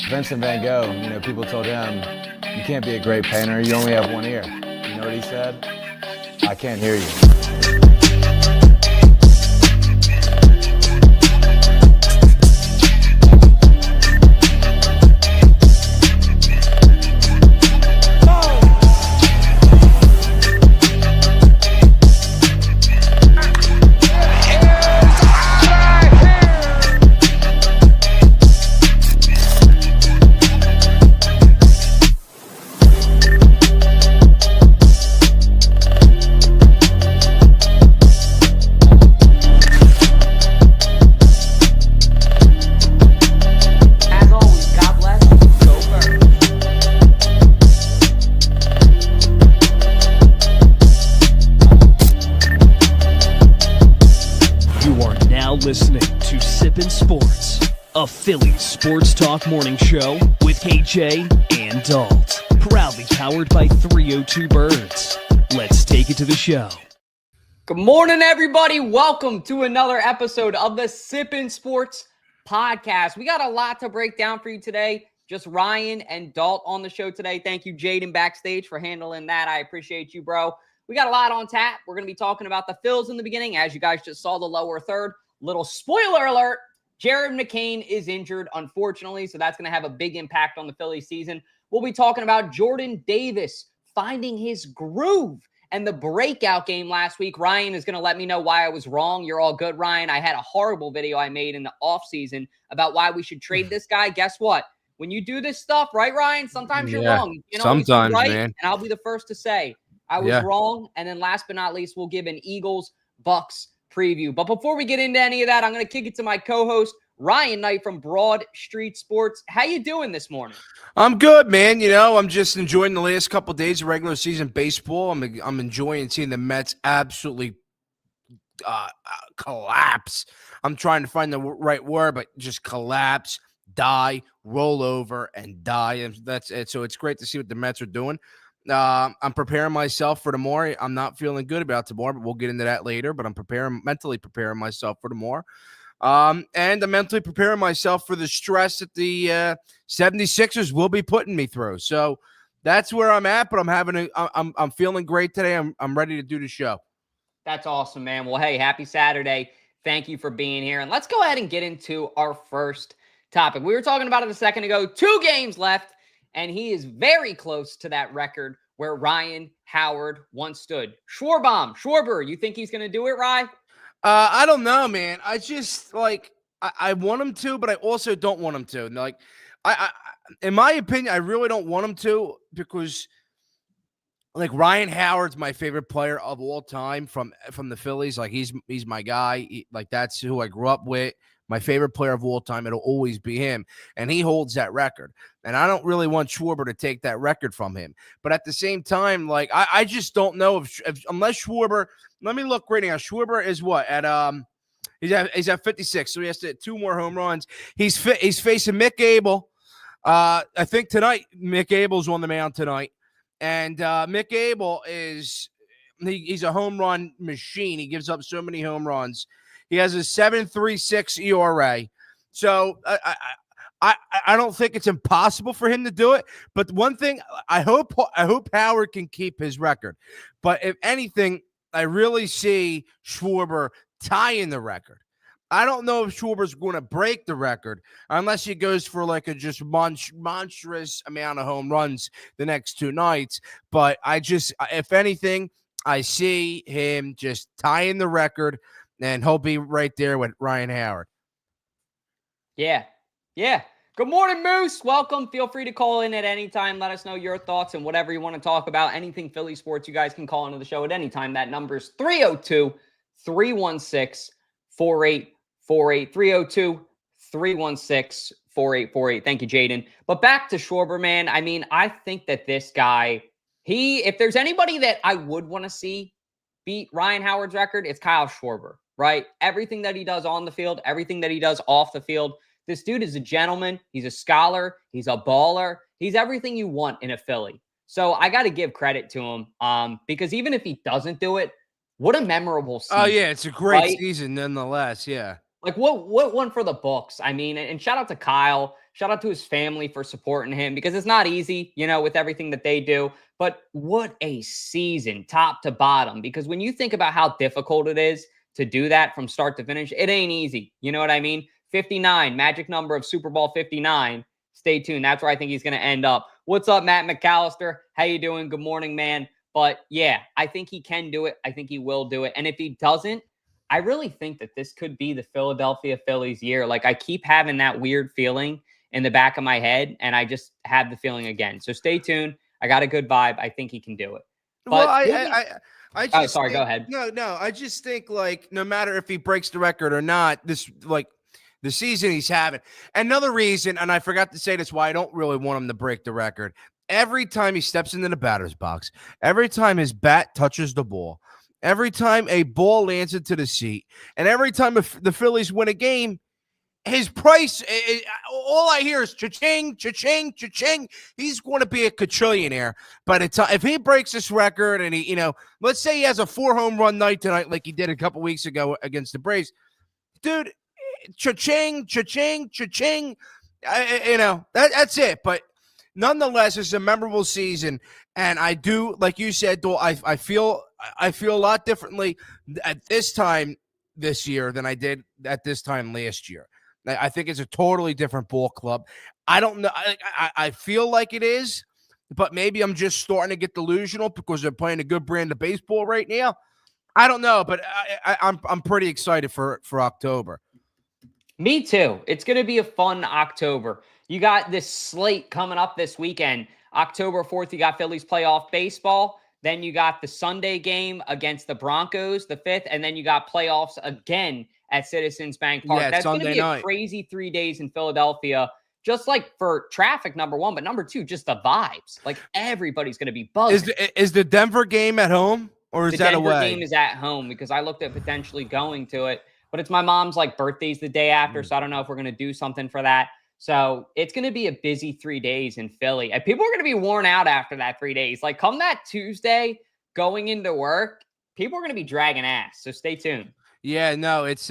Vincent Van Gogh, people told him, you can't be a great painter, you only have one ear. You know what he said? I can't hear you. Listening to Sippin' Sports, a Phillies sports talk morning show with KJ and Dalt. Proudly powered by 302 Birds. Let's take it to the show. Good morning, everybody. Welcome to another episode of the Sippin' Sports podcast. We got a lot to break down for you today. Just Ryan and Dalt on the show today. Thank you, Jaden, backstage for handling that. I appreciate you, bro. We got a lot on tap. We're going to be talking about the Phils in the beginning. As you guys just saw, the lower third. Little spoiler alert, Jared McCain is injured, unfortunately, so that's going to have a big impact on the Phillies season. We'll be talking about Jordan Davis finding his groove and the breakout game last week. Ryan is going to let me know why I was wrong. You're all good, Ryan. I had a horrible video I made in the offseason about why we should trade this guy. Guess what? When you do this stuff, right, Ryan, sometimes you're wrong. You know, sometimes, right, man. And I'll be the first to say I was wrong. And then last but not least, we'll give an Eagles-Bucs preview. But before we get into any of that, I'm going to kick it to my co-host, Ryan Knight from Broad Street Sports. How you doing this morning? I'm good, man. I'm just enjoying the last couple of days of regular season baseball. I'm enjoying seeing the Mets absolutely collapse. I'm trying to find the right word, but just collapse, die, roll over, and die. And that's it. So it's great to see what the Mets are doing. I'm preparing myself for tomorrow. I'm not feeling good about tomorrow, but we'll get into that later. But I'm mentally preparing myself for tomorrow. And I'm mentally preparing myself for the stress that the 76ers will be putting me through. So that's where I'm at, but I'm feeling great today. I'm ready to do the show. That's awesome, man. Well, hey, happy Saturday. Thank you for being here. And let's go ahead and get into our first topic. We were talking about it a second ago. 2 games left. And he is very close to that record where Ryan Howard once stood. Schwarber, you think he's going to do it, Ryan? I don't know, man. I just, I want him to, but I also don't want him to. Like, I in my opinion, I really don't want him to because, Ryan Howard's my favorite player of all time from the Phillies. Like, he's my guy. That's who I grew up with. My favorite player of all time, it'll always be him. And he holds that record. And I don't really want Schwarber to take that record from him. But at the same time, I just don't know if unless Schwarber, let me look right now. Schwarber is what? He's at 56. So he has to hit 2 more home runs. He's facing Mick Abel. I think tonight, Mick Abel's on the mound tonight. And Mick Abel he's a home run machine. He gives up so many home runs. He has a 7.36 ERA. So I don't think it's impossible for him to do it. But one thing, I hope Howard can keep his record. But if anything, I really see Schwarber tying the record. I don't know if Schwarber's going to break the record unless he goes for a just monstrous amount of home runs the next 2 nights. But if anything, I see him just tying the record. And he'll be right there with Ryan Howard. Yeah. Good morning, Moose. Welcome. Feel free to call in at any time. Let us know your thoughts and whatever you want to talk about. Anything Philly sports, you guys can call into the show at any time. That number is 302-316-4848. 302-316-4848. Thank you, Jaden. But back to Schwarber, man. I mean, I think that this guy, if there's anybody that I would want to see beat Ryan Howard's record, it's Kyle Schwarber. Right? Everything that he does on the field, everything that he does off the field. This dude is a gentleman. He's a scholar. He's a baller. He's everything you want in a Philly. So I got to give credit to him because even if he doesn't do it, what a memorable season. Oh, yeah. It's a great season nonetheless. Yeah. Like what one for the Bucs. I mean, and shout out to Kyle. Shout out to his family for supporting him because it's not easy, with everything that they do. But what a season, top to bottom. Because when you think about how difficult it is to do that from start to finish, it ain't easy. You know what I mean? 59, magic number of Super Bowl 59. Stay tuned. That's where I think he's going to end up. What's up, Matt McAllister? How you doing? Good morning, man. But yeah, I think he can do it. I think he will do it. And if he doesn't, I really think that this could be the Philadelphia Phillies year. Like, I keep having that weird feeling in the back of my head, and I just have the feeling again. So stay tuned. I got a good vibe. I think he can do it. But I just sorry, think, go ahead. No. I just think, like, no matter if he breaks the record or not, this, like, the season he's having. Another reason, and I forgot to say this, why I don't really want him to break the record. Every time he steps into the batter's box, every time his bat touches the ball, every time a ball lands into the seat, and every time the Phillies win a game, his price, all I hear is cha-ching, cha-ching, cha-ching. He's going to be a quadrillionaire. But if he breaks this record and he, let's say he has a 4-home run night tonight like he did a couple weeks ago against the Braves, dude, cha-ching, cha-ching, cha-ching. That's it. But nonetheless, it's a memorable season. And I do, like you said, I feel a lot differently at this time this year than I did at this time last year. I think it's a totally different ball club. I don't know. I feel like it is, but maybe I'm just starting to get delusional because they're playing a good brand of baseball right now. I don't know, but I'm pretty excited for October. Me too. It's going to be a fun October. You got this slate coming up this weekend. October 4th, you got Phillies playoff baseball. Then you got the Sunday game against the Broncos, the 5th, and then you got playoffs again at Citizens Bank Park. Yeah, that's going to be night. A crazy 3 days in Philadelphia, just like for traffic, number one, but number two, just the vibes. Like, everybody's going to be buzzing. Is the Denver game at home or is that away? The Denver game is at home because I looked at potentially going to it, but it's my mom's birthday's the day after, so I don't know if we're going to do something for that. So it's going to be a busy 3 days in Philly. And people are going to be worn out after that 3 days. Like, come that Tuesday going into work, people are going to be dragging ass. So stay tuned. Yeah, no, it's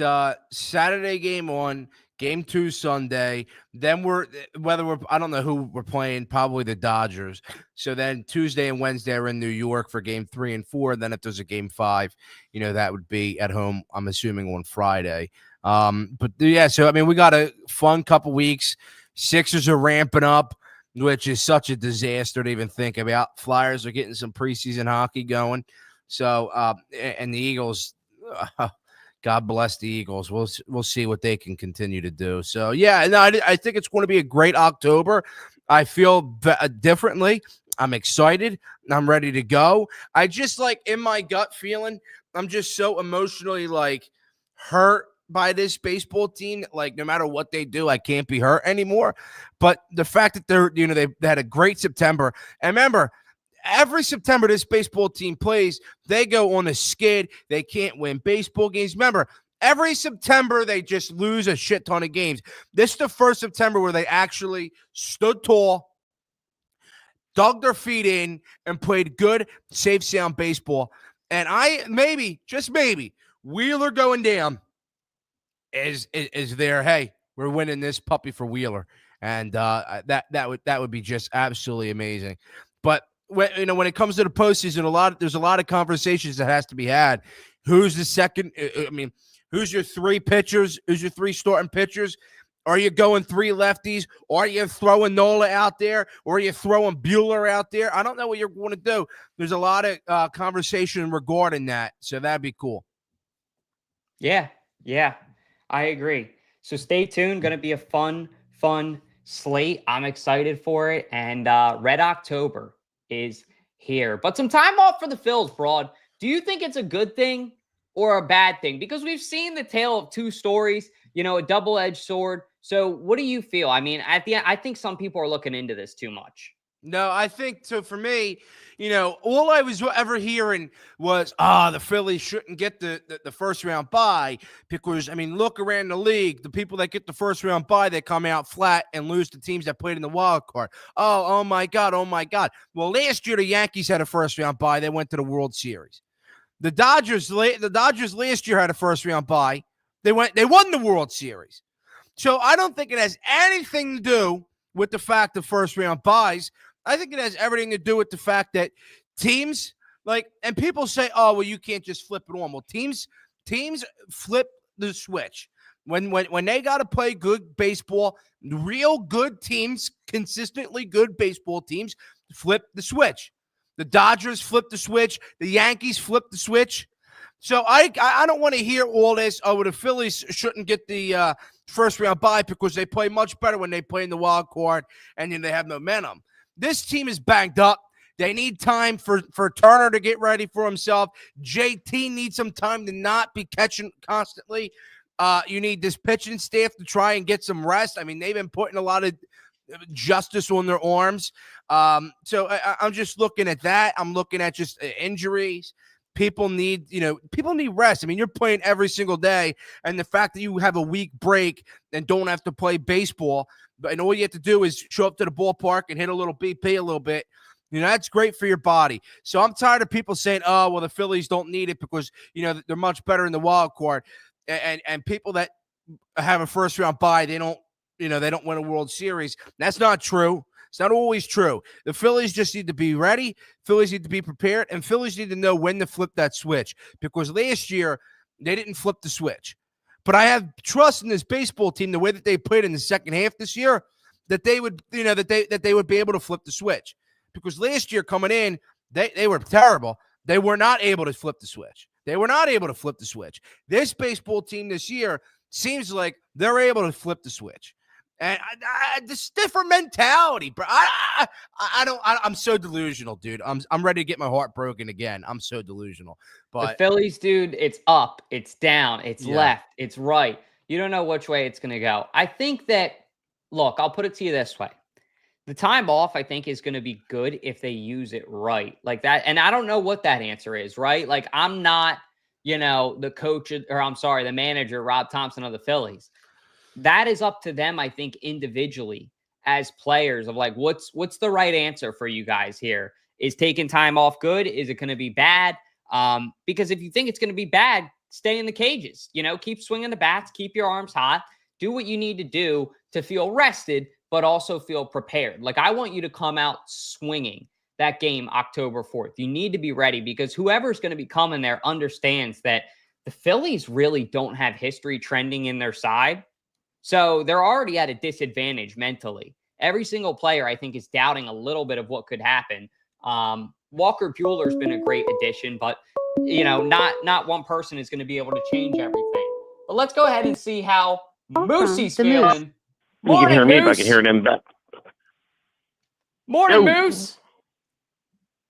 Saturday game 1, game 2 Sunday. Then I don't know who we're playing, probably the Dodgers. So then Tuesday and Wednesday are in New York for game 3 and 4. And then if there's a game 5, that would be at home, I'm assuming, on Friday. But yeah, so I mean, we got a fun couple weeks. Sixers are ramping up, which is such a disaster to even think about. Flyers are getting some preseason hockey going. So, and the Eagles, God bless the Eagles. We'll see what they can continue to do. So yeah, no, I think it's going to be a great October. I feel differently. I'm excited. I'm ready to go. I just, like, in my gut feeling, I'm just so emotionally hurt by this baseball team. Like, no matter what they do, I can't be hurt anymore. But the fact that they had a great September, and remember, every September this baseball team plays, they go on a skid. They can't win baseball games. Remember, every September they just lose a shit ton of games. This is the first September where they actually stood tall, dug their feet in, and played good, safe, sound baseball. And just maybe, Wheeler going down is there. Hey, we're winning this puppy for Wheeler, and that would be just absolutely amazing. But when it comes to the postseason, there's a lot of conversations that has to be had. Who's the second? I mean, who's your 3 pitchers? Who's your 3 starting pitchers? Are you going 3 lefties? Or are you throwing Nola out there? Or are you throwing Bueller out there? I don't know what you're going to do. There's a lot of conversation regarding that, so that'd be cool. Yeah, I agree. So stay tuned. Going to be a fun slate. I'm excited for it. And Red October is here. But some time off for the Phils, Broad. Do you think it's a good thing or a bad thing? Because we've seen the tale of 2 stories, a double-edged sword. So what do you feel? I mean, at the end, I think some people are looking into this too much. No, I think so. For me, all I was ever hearing was, the Phillies shouldn't get the first round bye because, I mean, look around the league. The people that get the first round bye, they come out flat and lose to teams that played in the wild card. Oh my God. Well, last year the Yankees had a first round bye. They went to the World Series. The Dodgers last year had a first round bye. They won the World Series. So I don't think it has anything to do with the fact of first-round buys. I think it has everything to do with the fact that teams and people say, oh, well, you can't just flip it on. Well, teams flip the switch. When they got to play good baseball, real good teams, consistently good baseball teams, flip the switch. The Dodgers flip the switch. The Yankees flip the switch. So I don't want to hear all this. Oh, the Phillies shouldn't get the first round bye because they play much better when they play in the wild card and then they have momentum. This team is banged up. They need time for Turner to get ready for himself. JT needs some time to not be catching constantly. You need this pitching staff to try and get some rest. I mean, they've been putting a lot of justice on their arms. So I'm just looking at that. I'm looking at just injuries. People need rest. I mean, you're playing every single day, and the fact that you have a week break and don't have to play baseball, and all you have to do is show up to the ballpark and hit a little BP a little bit, that's great for your body. So I'm tired of people saying, oh, well, the Phillies don't need it because, they're much better in the wild card. And people that have a first round bye, they don't win a World Series. That's not true. It's not always true. The Phillies just need to be ready. Phillies need to be prepared, and Phillies need to know when to flip that switch, because last year they didn't flip the switch. But I have trust in this baseball team, the way that they played in the second half this year, that they would, that they would be able to flip the switch. Because last year coming in, they were terrible. They were not able to flip the switch. This baseball team this year seems like they're able to flip the switch. And this different mentality, bro. I'm so delusional, dude. I'm ready to get my heart broken again. I'm so delusional. But the Phillies, dude, it's up, it's down, it's left, it's right. You don't know which way it's going to go. I think that, look, I'll put it to you this way. The time off, I think, is going to be good if they use it right. Like that. And I don't know what that answer is, right? Like, I'm not, the coach, or I'm sorry, the manager, Rob Thompson of the Phillies. That is up to them, I think, individually as players of like, what's the right answer for you guys here? Is taking time off good? Is it going to be bad? Because if you think it's going to be bad, stay in the cages, keep swinging the bats, keep your arms hot, do what you need to do to feel rested, but also feel prepared. Like, I want you to come out swinging that game October 4th. You need to be ready, because whoever's going to be coming there understands that the Phillies really don't have history trending in their side. So they're already at a disadvantage mentally. Every single player, I think, is doubting a little bit of what could happen. Walker Buehler's been a great addition, but, not one person is going to be able to change everything. But let's go ahead and see how Moosey's feeling. You can hear me, but I can hear them back. Morning, Moose.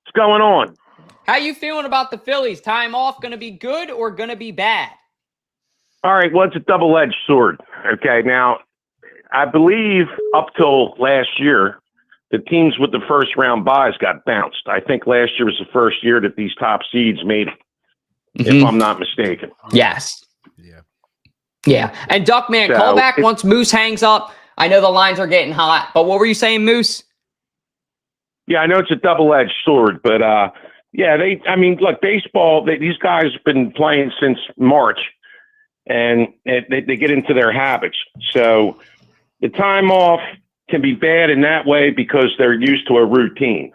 What's going on? How you feeling about the Phillies? Time off going to be good or going to be bad? All right, well, it's a double-edged sword. Okay, now, I believe up till last year, the teams with the first-round buys got bounced. I think last year was the first year that these top seeds made it, if I'm not mistaken. Yes. Yeah. And Duckman, call back once Moose hangs up. I know the lines are getting hot, but what were you saying, Moose? Yeah, I know it's a double-edged sword, but look, baseball, these guys have been playing since March, and they get into their habits. So the time off can be bad in that way because they're used to a routine.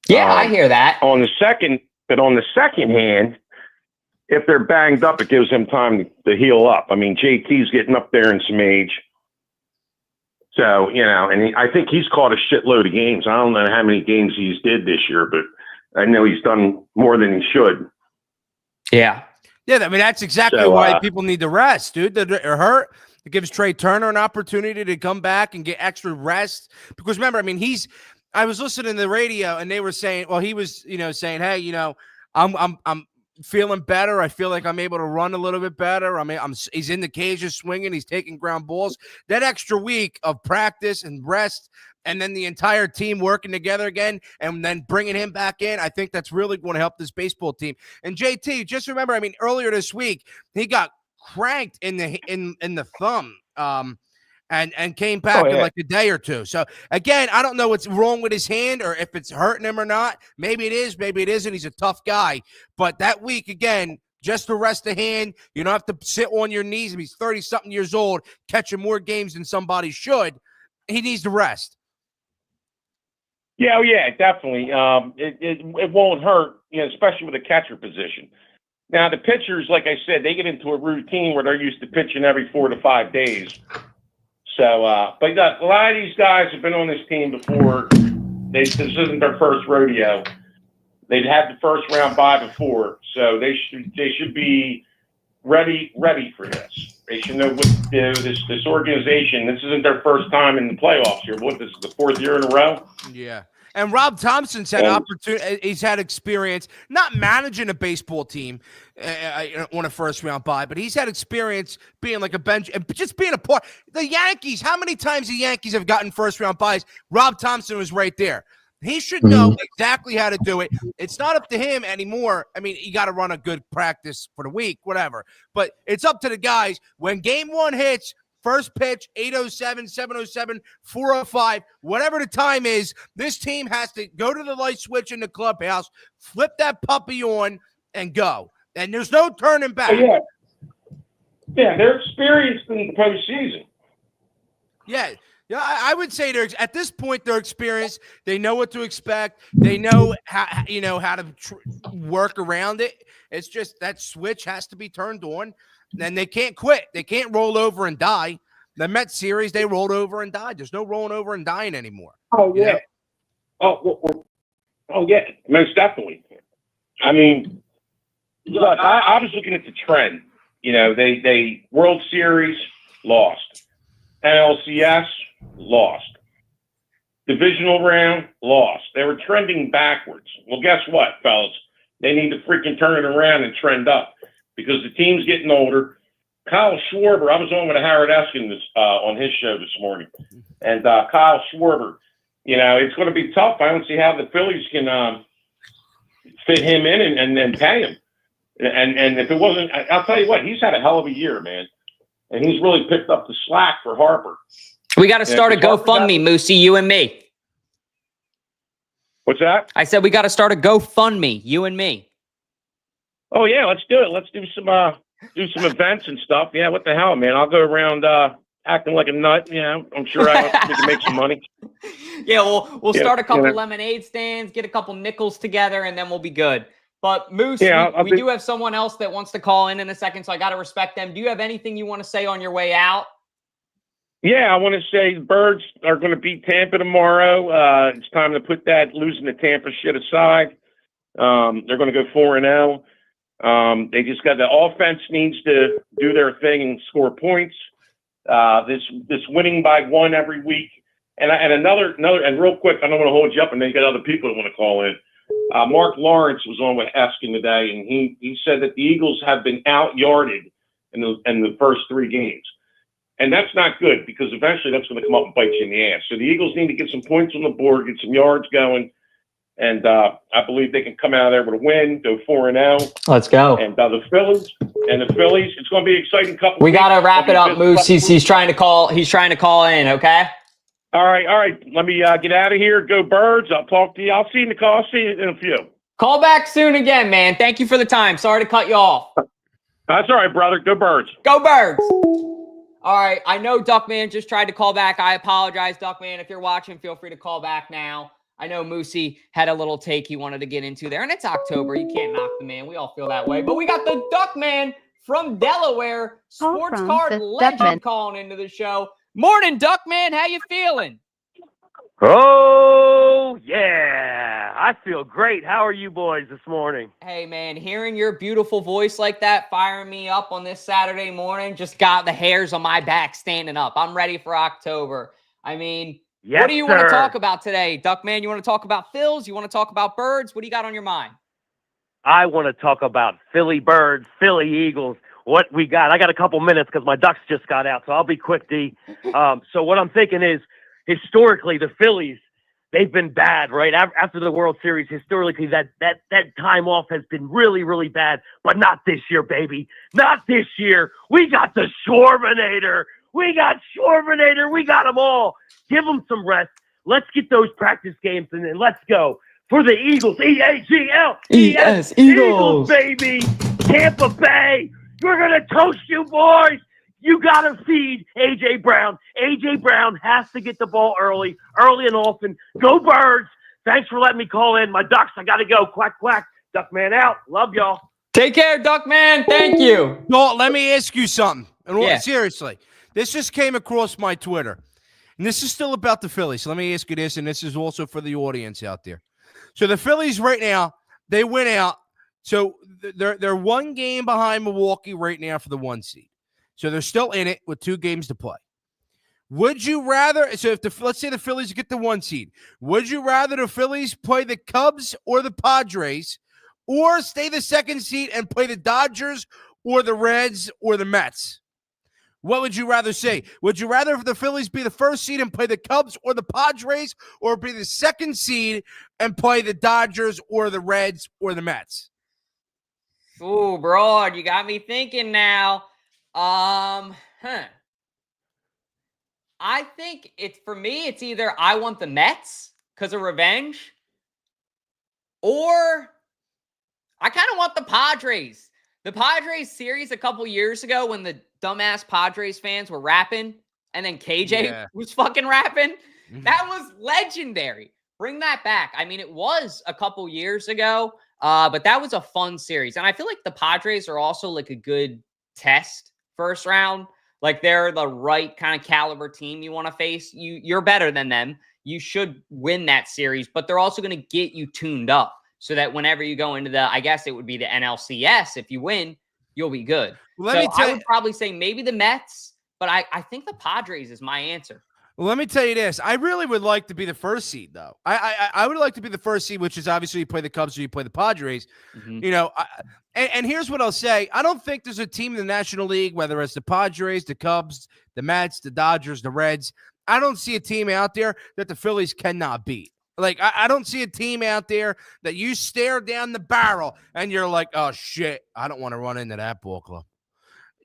Yeah, I hear that. On the second hand, if they're banged up, it gives them time to heal up. I mean, JT's getting up there in some age. So, and I think he's caught a shitload of games. I don't know how many games he's did this year, but I know he's done more than he should. Yeah. Yeah, I mean, that's exactly why people need to rest, dude. They're hurt. It gives Trey Turner an opportunity to come back and get extra rest. Because remember, I mean, I was listening to the radio and they were saying, well, he was, saying, hey, I'm feeling better. I feel like I'm able to run a little bit better. I mean, he's in the cages swinging. He's taking ground balls. That extra week of practice and rest, and then the entire team working together again, and then bringing him back in, I think that's really going to help this baseball team. And JT, just remember, I mean, earlier this week he got cranked in the thumb. And came back in like a day or two. So, again, I don't know what's wrong with his hand or if it's hurting him or not. Maybe it is, maybe it isn't. He's a tough guy. But that week, again, just to rest the hand. You don't have to sit on your knees. If he's 30-something years old, catching more games than somebody should, he needs to rest. Yeah, definitely. It won't hurt, especially with the catcher position. Now, the pitchers, like I said, they get into a routine where they're used to pitching every 4 to 5 days. So, but a lot of these guys have been on this team before. This isn't their first rodeo. They'd had the first round bye before, so they should be ready for this. They should know what this organization. This isn't their first time in the playoffs here. What, this is the 4th year in a row? Yeah. And Rob Thompson's had opportunity. He's had experience not managing a baseball team on a first round bye, but he's had experience being like a bench and just being a part. The Yankees. How many times the Yankees have gotten first round byes? Rob Thompson was right there. He should know exactly how to do it. It's not up to him anymore. I mean, you got to run a good practice for the week, whatever. But it's up to the guys. When game 1 hits, first pitch, 8:07, 7:07, 4:05, whatever the time is, this team has to go to the light switch in the clubhouse, flip that puppy on, and go. And there's no turning back. Oh, yeah, they're experienced in the postseason. Yeah, I would say at this point they're experienced. They know what to expect. They know how to work around it. It's just that switch has to be turned on. And they can't quit. They can't roll over and die. The Mets series, they rolled over and died. There's no rolling over and dying anymore. Oh, yeah. Oh, yeah, most definitely. I mean, look, I was looking at the trend. They World Series, lost. NLCS, lost. Divisional round, lost. They were trending backwards. Well, guess what, fellas? They need to freaking turn it around and trend up. Because the team's getting older. Kyle Schwarber, I was on with Howard Eskin on his show this morning. And Kyle Schwarber, it's going to be tough. I don't see how the Phillies can fit him in and pay him. And if it wasn't, I'll tell you what, he's had a hell of a year, man. And he's really picked up the slack for Harper. We got to start a GoFundMe, Moosey, you and me. What's that? I said we got to start a GoFundMe, you and me. Oh yeah, let's do it. Let's do some events and stuff. Yeah, what the hell, man? I'll go around acting like a nut. I'm sure we can make some money. Yeah, we'll start a couple lemonade stands, get a couple nickels together, and then we'll be good. But Moose, we do have someone else that wants to call in a second, so I got to respect them. Do you have anything you want to say on your way out? Yeah, I want to say the Birds are going to beat Tampa tomorrow. It's time to put that losing to Tampa shit aside. They're going to go 4-0. They just got the offense needs to do their thing and score points. This winning by 1 every week, and another and real quick, I don't want to hold you up, and then you got other people that want to call in. Mark Lawrence was on with Eskin today, and he said that the Eagles have been out-yarded in the first 3 games, and that's not good because eventually that's going to come up and bite you in the ass. So the Eagles need to get some points on the board, get some yards going. And I believe they can come out of there with a win, go 4-0. Let's go. And the Phillies, it's going to be an exciting couple. We got to wrap it up, Moose. He's trying to call. He's trying to call in. Okay. All right. Let me get out of here. Go Birds. I'll talk to you. I'll see you in the call. I'll see you in a few. Call back soon again, man. Thank you for the time. Sorry to cut you off. That's all right, brother. Go Birds. Go Birds. All right. I know Duckman just tried to call back. I apologize, Duckman. If you're watching, feel free to call back now. I know Moosey had a little take he wanted to get into there, and it's October. You can't knock the man. We all feel that way. But we got the Duckman from Delaware, sports card legend, calling into the show. Morning, Duckman. How you feeling? Oh, yeah. I feel great. How are you boys this morning? Hey, man, hearing your beautiful voice like that, firing me up on this Saturday morning, just got the hairs on my back standing up. I'm ready for October. I mean... Yes, what do you want to talk about today, Duckman? You want to talk about Phils? You want to talk about Birds? What do you got on your mind? I want to talk about Philly Birds, Philly Eagles, what we got. I got a couple minutes because my Ducks just got out, so I'll be quick, D. So what I'm thinking is, historically, the Phillies, they've been bad, right? After the World Series, historically, that time off has been really, really bad, but not this year, baby. Not this year. We got the Schwarbinator. We got Schwarbinator. We got them all. Give them some rest. Let's get those practice games and then let's go for the Eagles. E-A-G-L. Yes, Eagles, baby. Tampa Bay, we're going to toast you boys. You got to feed A.J. Brown. A.J. Brown has to get the ball early and often. Go Birds. Thanks for letting me call in. My Ducks, I got to go. Quack, quack. Duckman out. Love y'all. Take care, Duckman. Thank you. Well, let me ask you something. And Yeah. seriously, this just came across my Twitter. And this is still about the Phillies. So let me ask you this, and this is also for the audience out there. So the Phillies right now, they went out. So they're one game behind Milwaukee right now for the 1 seed. So they're still in it with 2 games to play. Would you rather, so if let's say the Phillies get the 1 seed, would you rather the Phillies play the Cubs or the Padres, or stay the 2nd seed and play the Dodgers or the Reds or the Mets? What would you rather say? Would you rather the Phillies be the 1st seed and play the Cubs or the Padres, or be the 2nd seed and play the Dodgers or the Reds or the Mets? Ooh, broad, you got me thinking now. I think for me, it's either I want the Mets because of revenge, or I kind of want the Padres. The Padres series a couple years ago when the dumbass Padres fans were rapping and then KJ was fucking rapping, that was legendary. Bring that back. I mean, it was a couple years ago, but that was a fun series. And I feel like the Padres are also like a good test first round. Like they're the right kind of caliber team you want to face. You're better than them. You should win that series, but they're also going to get you tuned up so that whenever you go into I guess it would be the NLCS, if you win, you'll be good. I would probably say maybe the Mets, but I think the Padres is my answer. Well, let me tell you this. I really would like to be the 1st seed, though. I would like to be the 1st seed, which is obviously you play the Cubs or you play the Padres. Mm-hmm. You know, and here's what I'll say. I don't think there's a team in the National League, whether it's the Padres, the Cubs, the Mets, the Dodgers, the Reds. I don't see a team out there that the Phillies cannot beat. Like, I don't see a team out there that you stare down the barrel and you're like, oh, shit, I don't want to run into that ball club.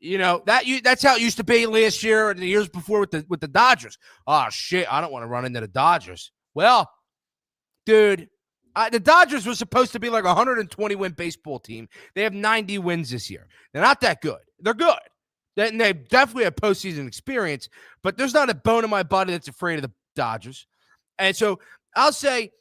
You know, that's how it used to be last year and the years before with the Dodgers. Oh, shit, I don't want to run into the Dodgers. Well, dude, the Dodgers were supposed to be like a 120-win baseball team. They have 90 wins this year. They're not that good. They're good. And they definitely have postseason experience, but there's not a bone in my body that's afraid of the Dodgers. And so I'll say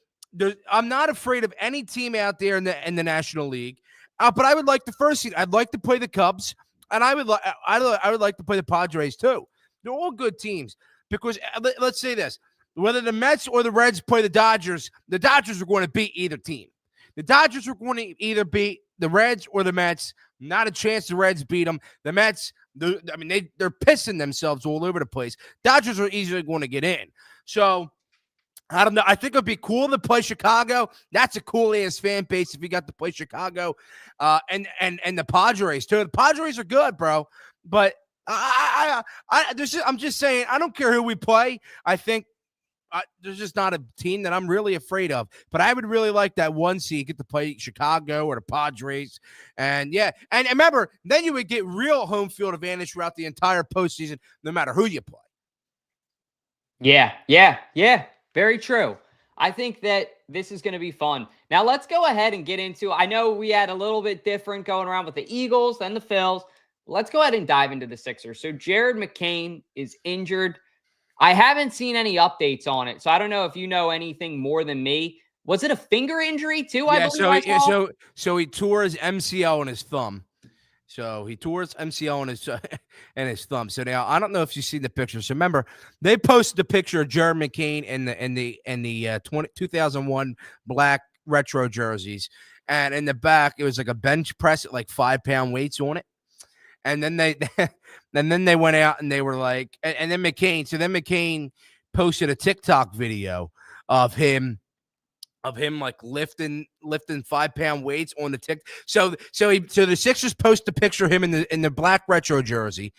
I'm not afraid of any team out there in the National League, but I would like the 1st seed. I'd like to play the Cubs. And I would like to play the Padres too. They're all good teams because let's say this: whether the Mets or the Reds play the Dodgers are going to beat either team. The Dodgers are going to either beat the Reds or the Mets. Not a chance the Reds beat them. The Mets, they're pissing themselves all over the place. Dodgers are easily going to get in. So I don't know. I think it would be cool to play Chicago. That's a cool ass fan base if you got to play Chicago, and the Padres too. The Padres are good, bro. But I'm just saying. I don't care who we play. I think there's just not a team that I'm really afraid of. But I would really like that 1 seed get to play Chicago or the Padres, and remember, then you would get real home field advantage throughout the entire postseason, no matter who you play. Yeah. Very true. I think that this is going to be fun. Now, let's go ahead and get into, I know we had a little bit different going around with the Eagles and the Phils. Let's go ahead and dive into the Sixers. So Jared McCain is injured. I haven't seen any updates on it, so I don't know if you know anything more than me. Was it a finger injury too? So he tore his MCL on his thumb. So he tore his MCL in his thumb. So now I don't know if you've seen the picture. So remember, they posted a picture of Jared McCain in the 2001 black retro jerseys, and in the back it was like a bench press at like 5-pound weights on it. And then they went out and they were like, and then McCain. So then McCain posted a TikTok video of him like lifting 5-pound weights on the tick. So the Sixers post a picture of him in the black retro jersey,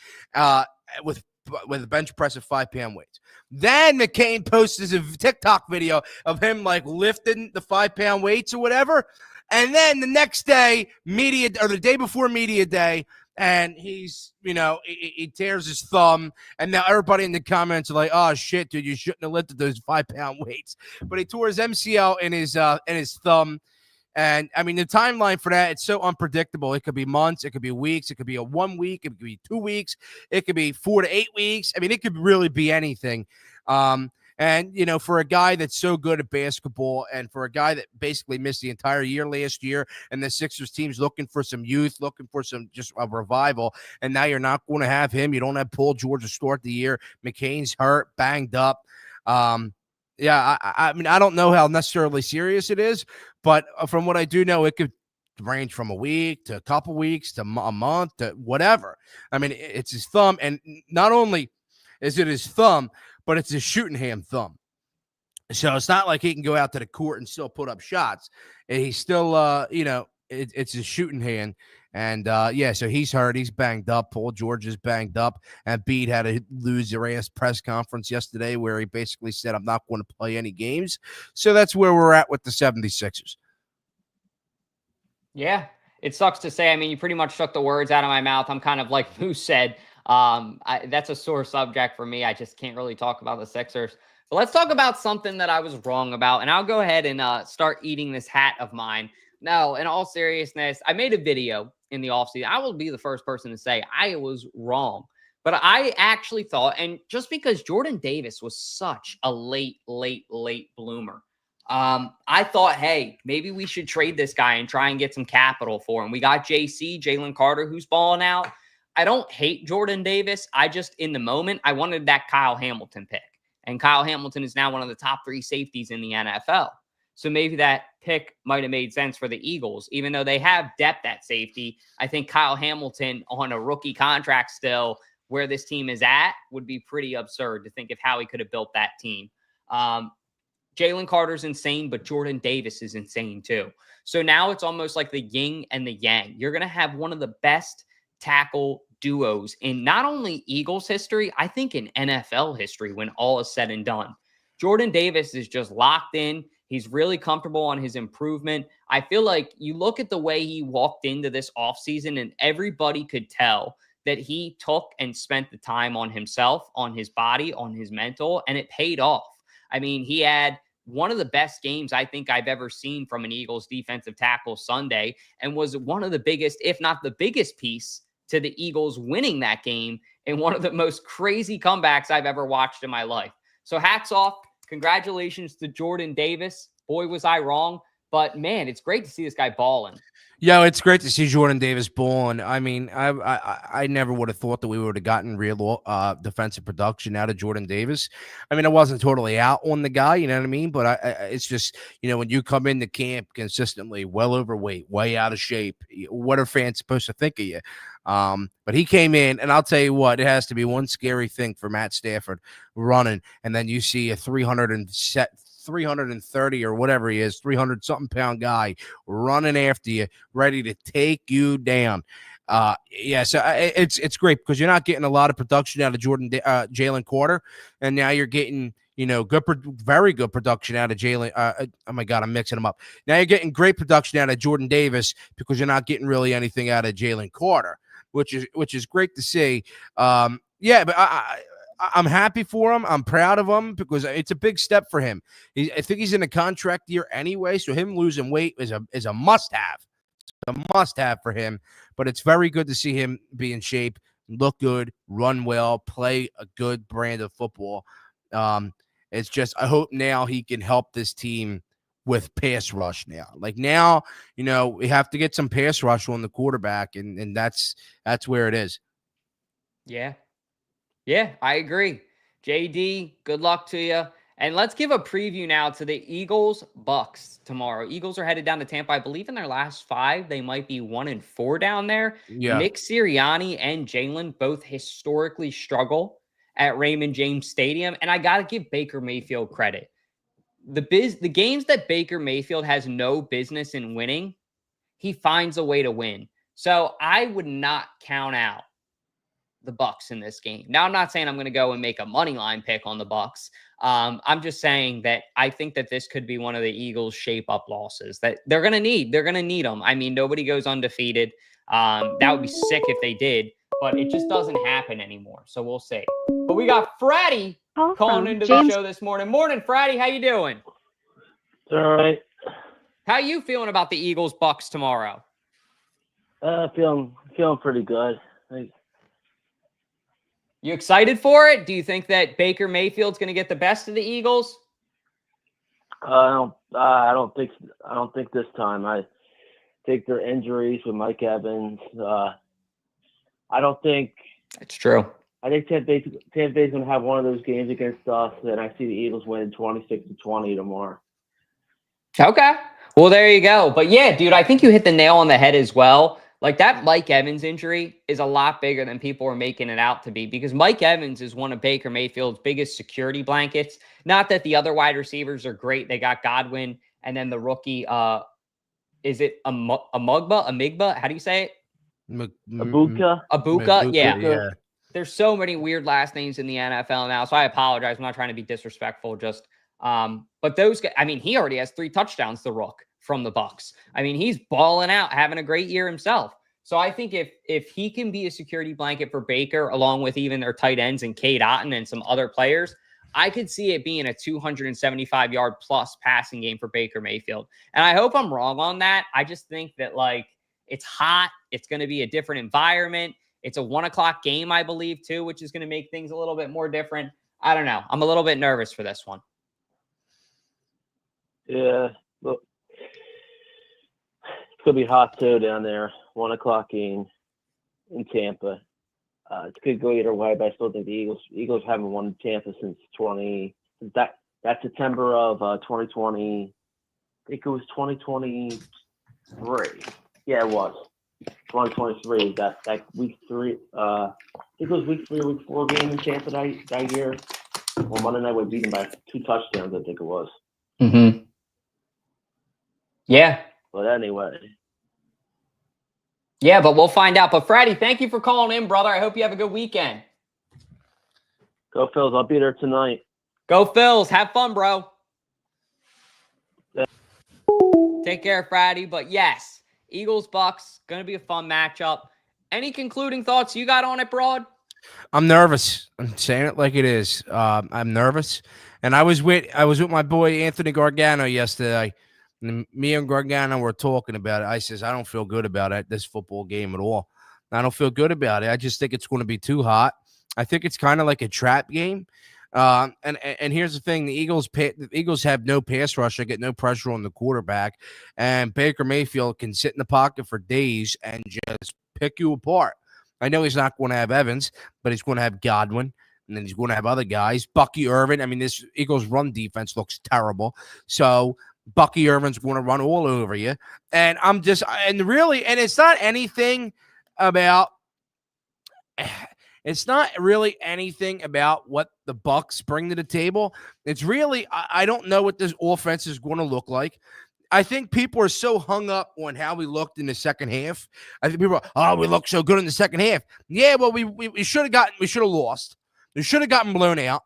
with a bench press of 5-pound weights. Then McCain posts a TikTok video of him like lifting the 5-pound weights or whatever. And then the next day, the day before media day, and he's, he tears his thumb, and now everybody in the comments are like, "Oh shit, dude, you shouldn't have lifted those 5-pound weights." But he tore his MCL in his thumb, And I mean, the timeline for that, it's so unpredictable. It could be months, it could be weeks, it could be a 1 week, it could be 2 weeks, it could be 4 to 8 weeks. I mean, it could really be anything. And, you know, for a guy that's so good at basketball and for a guy that basically missed the entire year last year and the Sixers team's looking for some youth, looking for some just a revival, and now you're not going to have him. You don't have Paul George to start the year. McCain's hurt, banged up. Yeah, I mean, I don't know how necessarily serious it is, but from what I do know, it could range from a week to a couple weeks to a month to whatever. I mean, it's his thumb, and not only is it his thumb, but it's his shooting hand thumb. So it's not like he can go out to the court and still put up shots. He's still, you know, it's his shooting hand. And, yeah, so he's hurt. He's banged up. Paul George is banged up. And Embiid had to lose their ass press conference yesterday where he basically said, I'm not going to play any games. So that's where we're at with the 76ers. Yeah, it sucks to say. I mean, you pretty much took the words out of my mouth. I'm kind of like Moose said. That's a sore subject for me. I just can't really talk about the Sixers. But let's talk about something that I was wrong about. And I'll go ahead and start eating this hat of mine. No, in all seriousness, I made a video in the offseason. I will be the first person to say I was wrong. But I actually thought, and just because Jordan Davis was such a late bloomer, I thought, hey, maybe we should trade this guy and try and get some capital for him. We got Jalen Carter, who's balling out. I don't hate Jordan Davis. I just, in the moment, I wanted that Kyle Hamilton pick. And Kyle Hamilton is now one of the top 3 safeties in the NFL. So maybe that pick might have made sense for the Eagles. Even though they have depth at safety, I think Kyle Hamilton on a rookie contract still, where this team is at, would be pretty absurd to think of how he could have built that team. Jalen Carter's insane, but Jordan Davis is insane too. So now it's almost like the yin and the yang. You're going to have one of the best tackle duos in not only Eagles history, I think in NFL history when all is said and done. Jordan Davis is just locked in. He's really comfortable on his improvement. I feel like you look at the way he walked into this offseason and everybody could tell that he took and spent the time on himself, on his body, on his mental, and it paid off. I mean, he had one of the best games I think I've ever seen from an Eagles defensive tackle Sunday and was one of the biggest, if not the biggest piece to the Eagles winning that game in one of the most crazy comebacks I've ever watched in my life. So hats off. Congratulations to Jordan Davis. Boy, was I wrong. But, man, it's great to see this guy balling. Yeah, it's great to see Jordan Davis balling. I mean, I never would have thought that we would have gotten real defensive production out of Jordan Davis. I mean, I wasn't totally out on the guy, you know what I mean? But it's just, you know, when you come into camp consistently, well overweight, way out of shape, what are fans supposed to think of you? But he came in, and I'll tell you what, it has to be one scary thing for Matt Stafford running, and then you see a 330 or whatever he is, 300-something pound guy running after you, ready to take you down. Yeah, so it's great because you're not getting a lot of production out of Jalen Carter, and now you're getting, you know, very good production out of Jalen. Oh my God, I'm mixing them up. Now you're getting great production out of Jordan Davis because you're not getting really anything out of Jalen Carter, which is great to see. Yeah, but I'm happy for him. I'm proud of him because it's a big step for him. I think he's in a contract year anyway, so him losing weight is a must-have. It's a must-have for him, but it's very good to see him be in shape, look good, run well, play a good brand of football. It's just I hope now he can help this team with pass rush now. Like now, you know, we have to get some pass rush on the quarterback, and that's where it is. Yeah. Yeah, I agree. JD, good luck to you. And let's give a preview now to the Eagles Bucs tomorrow. Eagles are headed down to Tampa. I believe in their last 5, they might be 1-4 down there. Yeah. Nick Sirianni and Jalen both historically struggle at Raymond James Stadium. And I got to give Baker Mayfield credit. The games that Baker Mayfield has no business in winning, he finds a way to win. So I would not count out the Bucs in this game. Now, I'm not saying I'm going to go and make a money line pick on the Bucs. I'm just saying that I think that this could be one of the Eagles' shape-up losses that they're going to need. They're going to need them. I mean, nobody goes undefeated. That would be sick if they did, but it just doesn't happen anymore. So we'll see. But we got Fratty calling into the show this morning. Morning, Fratty. How you doing? All right. How you feeling about the Eagles Bucs tomorrow? Feeling pretty good. You excited for it? Do you think that Baker Mayfield's going to get the best of the Eagles? I don't think this time. I think their injuries with Mike Evans. I don't think It's true. I think Tampa Bay's going to have one of those games against us, and I see the Eagles winning 26-20 tomorrow. Okay. Well, there you go. But yeah, dude, I think you hit the nail on the head as well. Like that Mike Evans injury is a lot bigger than people are making it out to be, because Mike Evans is one of Baker Mayfield's biggest security blankets. Not that the other wide receivers are great. They got Godwin and then the rookie, is it Amigba? How do you say it? Abuka? Yeah. There's so many weird last names in the NFL now, so I apologize. I'm not trying to be disrespectful. Just, but those guys, I mean, he already has 3 touchdowns, the Rook, from the Bucs. I mean, he's balling out, having a great year himself. So I think if he can be a security blanket for Baker, along with even their tight ends and Cade Otton and some other players, I could see it being a 275-yard plus passing game for Baker Mayfield. And I hope I'm wrong on that. I just think that, like, it's hot. It's going to be a different environment. It's a 1:00 game, I believe, too, which is going to make things a little bit more different. I don't know. I'm a little bit nervous for this one. Yeah, look, it's going to be hot, too, down there. 1:00 game in Tampa. It could go either way, but I still think the Eagles haven't won in Tampa since that September of 2020. I think it was 2023. Yeah, it was 2023. That week 3. I think it was week 3 or week 4 game in Tampa that year. Well, Monday night we beat them by 2 touchdowns. I think it was. Mm-hmm. Yeah. But anyway. Yeah, but we'll find out. But Freddie, thank you for calling in, brother. I hope you have a good weekend. Go Phils. I'll be there tonight. Go Phils. Have fun, bro. Yeah. Take care, Freddie. But yes, Eagles Bucs, going to be a fun matchup. Any concluding thoughts you got on it, Broad? I'm nervous. I'm saying it like it is. I'm nervous. And I was with my boy Anthony Gargano yesterday. And me and Gargano were talking about it. I says, I don't feel good about it, this football game at all. I don't feel good about it. I just think it's going to be too hot. I think it's kind of like a trap game. And here's the thing: the Eagles have no pass rush. They get no pressure on the quarterback, and Baker Mayfield can sit in the pocket for days and just pick you apart. I know he's not going to have Evans, but he's going to have Godwin, and then he's going to have other guys. Bucky Irvin. I mean, this Eagles run defense looks terrible. So Bucky Irvin's going to run all over you. And it's not anything about what the Bucs bring to the table. It's really, I don't know what this offense is going to look like. I think people are so hung up on how we looked in the second half. I think people are, we look so good in the second half. Yeah, well, we should have lost. We should have gotten blown out.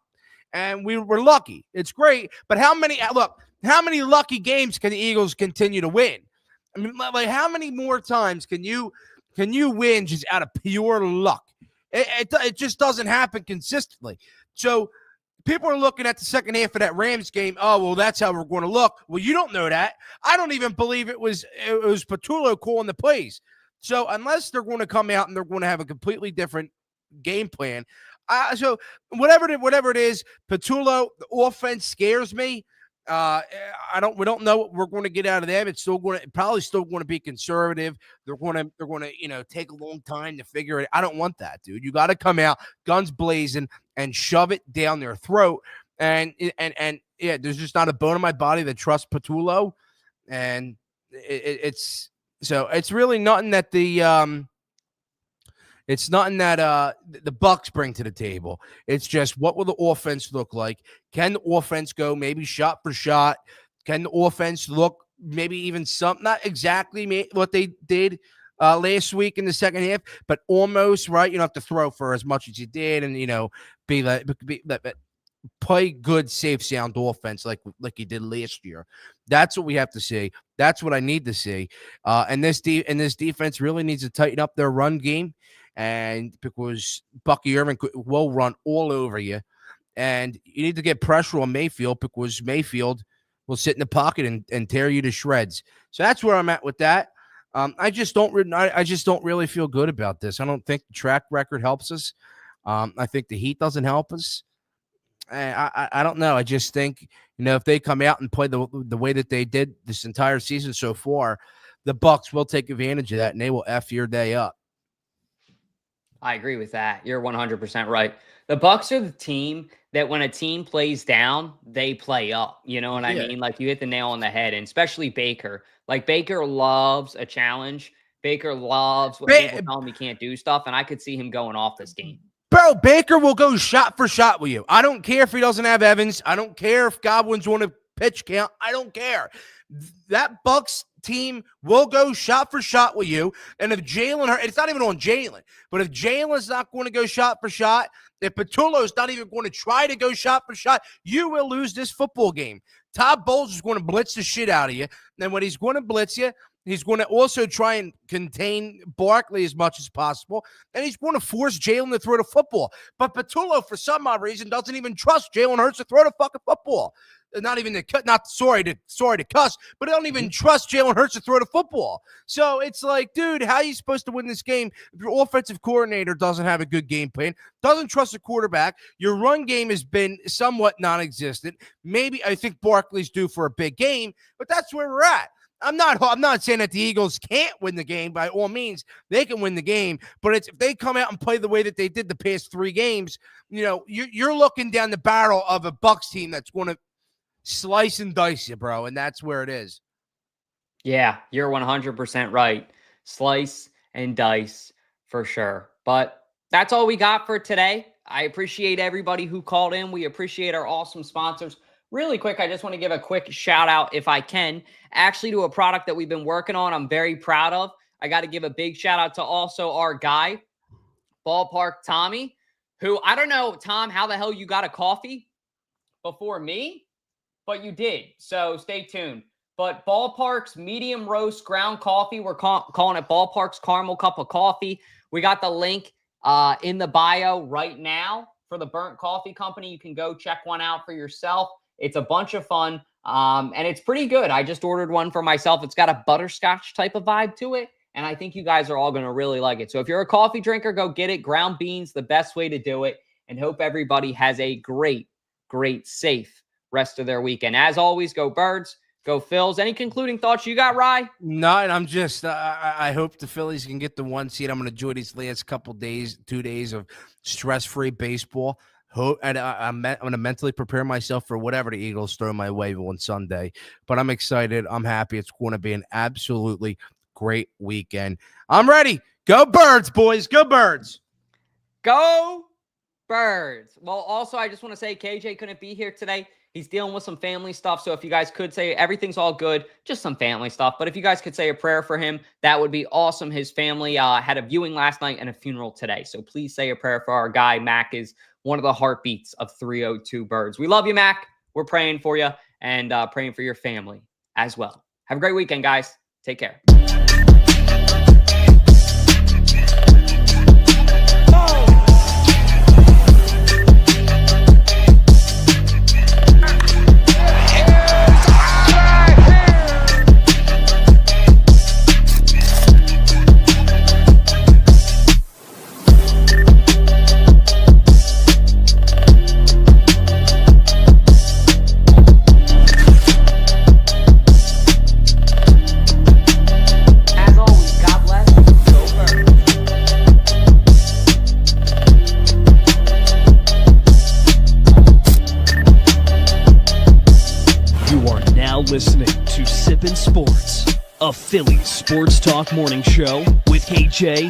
And we were lucky. It's great. But how many lucky games can the Eagles continue to win? I mean, like, how many more times can you win just out of pure luck? It just doesn't happen consistently. So people are looking at the second half of that Rams game. Oh, well, that's how we're going to look. Well, you don't know that. I don't even believe it was Patullo calling the plays. So unless they're going to come out and they're going to have a completely different game plan, so whatever it is, Patullo, the offense scares me. We don't know what we're going to get out of them. It's probably still going to be conservative. They're going to take a long time to figure it. I don't want that, dude. You got to come out guns blazing and shove it down their throat. And yeah, there's just not a bone in my body that trusts Patullo. And it's really nothing that the Bucs bring to the table. It's just, what will the offense look like? Can the offense go maybe shot for shot? Can the offense look maybe even not exactly what they did last week in the second half, but almost, right? You don't have to throw for as much as you did, and play good, safe, sound offense like you did last year. That's what we have to see. That's what I need to see. And this defense really needs to tighten up their run game. And because Bucky Irvin will run all over you, and you need to get pressure on Mayfield, because Mayfield will sit in the pocket and tear you to shreds. So that's where I'm at with that. I just don't really feel good about this. I don't think the track record helps us. I think the heat doesn't help us. I don't know. I just think, if they come out and play the way that they did this entire season so far, the Bucs will take advantage of that and they will F your day up. I agree with that. You're 100% right. The Bucs are the team that when a team plays down, they play up. You know what I mean? Like, you hit the nail on the head, and especially Baker. Like, Baker loves a challenge. Baker loves when people tell him he can't do stuff, and I could see him going off this game. Bro, Baker will go shot for shot with you. I don't care if he doesn't have Evans. I don't care if Godwin's on a pitch count. I don't care. That Bucs team will go shot for shot with you. And if Jalen Hurts, it's not even on Jalen, but if Jalen's not going to go shot for shot, if Patullo's not even going to try to go shot for shot, you will lose this football game. Todd Bowles is going to blitz the shit out of you. And when he's going to blitz you, he's going to also try and contain Barkley as much as possible, and he's going to force Jalen to throw the football. But Patullo, for some odd reason, doesn't even trust Jalen Hurts to throw the fucking football. Not even sorry to cuss, but I don't even trust Jalen Hurts to throw the football. So it's like, dude, how are you supposed to win this game if your offensive coordinator doesn't have a good game plan, doesn't trust the quarterback? Your run game has been somewhat non-existent. Maybe I think Barkley's due for a big game, but that's where we're at. I'm not saying that the Eagles can't win the game. By all means, they can win the game. But if they come out and play the way that they did the past 3 games, you're looking down the barrel of a Bucs team that's going to slice and dice you, bro. And that's where it is. Yeah, you're 100% right. Slice and dice for sure. But that's all we got for today. I appreciate everybody who called in. We appreciate our awesome sponsors. Really quick, I just want to give a quick shout out, if I can, actually to a product that we've been working on. I'm very proud of. I got to give a big shout out to also our guy, Ballpark Tommy, who, I don't know, Tom, how the hell you got a coffee before me, but you did. So stay tuned. But Ballparks medium roast ground coffee, we're calling it Ballparks Caramel Cup of Coffee. We got the link in the bio right now for the Burnt Coffee Company. You can go check one out for yourself. It's a bunch of fun, and it's pretty good. I just ordered one for myself. It's got a butterscotch type of vibe to it, and I think you guys are all going to really like it. So if you're a coffee drinker, go get it. Ground beans, the best way to do it, and hope everybody has a great, safe rest of their weekend. As always, go Birds, go Phils. Any concluding thoughts you got, Rye? No, and I'm just I hope the Phillies can get the 1 seed. I'm going to enjoy these last couple days, 2 days of stress-free baseball. And I'm going to mentally prepare myself for whatever the Eagles throw my way on Sunday. But I'm excited. I'm happy. It's going to be an absolutely great weekend. I'm ready. Go Birds, boys. Go Birds. Go Birds. Well, also, I just want to say KJ couldn't be here today. He's dealing with some family stuff. So if you guys could say everything's all good, just some family stuff. But if you guys could say a prayer for him, that would be awesome. His family had a viewing last night and a funeral today. So please say a prayer for our guy. Mac is one of the heartbeats of 302 Birds. We love you, Mac. We're praying for you and praying for your family as well. Have a great weekend, guys. Take care. Listening to Sippin' Sports, a Phillies sports talk morning show with KJ